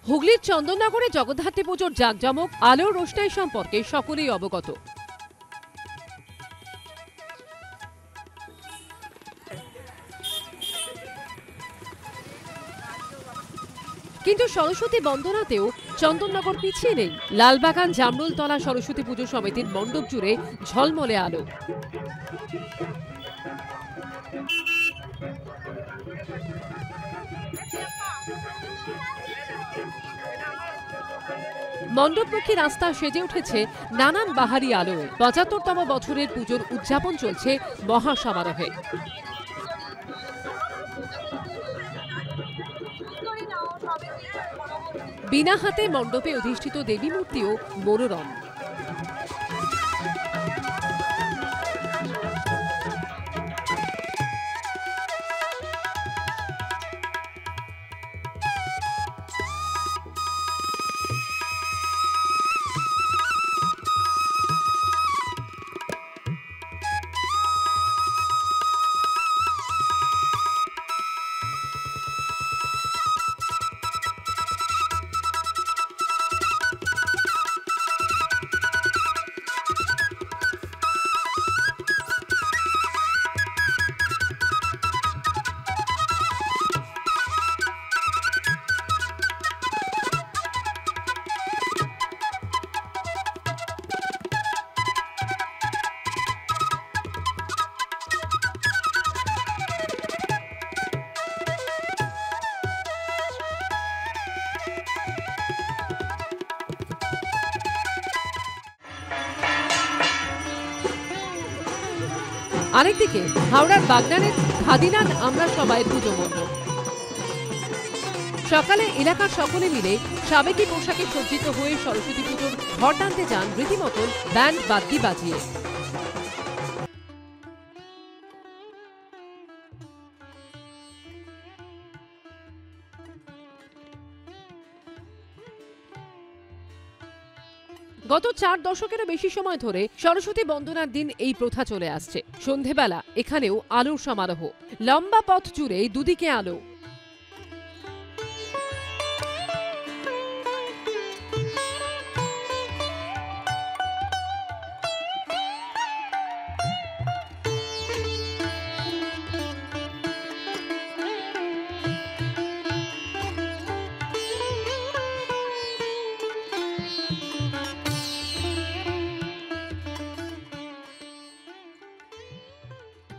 হুগলির চন্দননগরে জগদ্ধাত্রী পুজোর জাঁকজমক, আলো রোশনাই সম্পর্কে সকলেই অবগত। কিন্তু সরস্বতী বন্দনাতেও চন্দননগর পিছিয়ে নেই। লালবাগান জামরুলতলা সরস্বতী পুজো সমিতির মণ্ডপ জুড়ে ঝলমলে আলো। মণ্ডপমুখী রাস্তা সেজে উঠেছে নানান বাহারি আলোয়। ৭৫তম বছরের পুজোর উদযাপন চলছে মহাসমারোহে। বিনা হাতে মণ্ডপে অধিষ্ঠিত দেবী মূর্তিও মনোরম। আরেকদিকে হাওড়ার বাগনানের খাদিনান আমরা সবাই পুজো মণ্ডপ। সকালে এলাকার সকলে মিলে সাবেকি পোশাকে সজ্জিত হয়ে সরস্বতী পুজোর ঘর টানতে যান রীতিমতন ব্যান্ড বাদ্যি বাজিয়ে। গত ৪ দশকেরও বেশি সময় ধরে সরস্বতী বন্দনার দিন এই প্রথা চলে আসছে। সন্ধেবেলা এখানেও আলোর সমারোহ। লম্বা পথ জুড়ে দুদিকে আলো।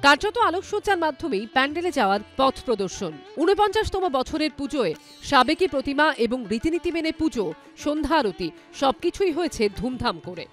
কার্যত আলোকসজ্জার মাধ্যমেই প্যান্ডেলে যাওয়ার পথ প্রদর্শন। ৪৯তম বছরের পুজোয় সাবেকি প্রতিমা এবং রীতিনীতি মেনে পুজো, সন্ধ্যা আরতি সবকিছুই হয়েছে ধুমধাম করে।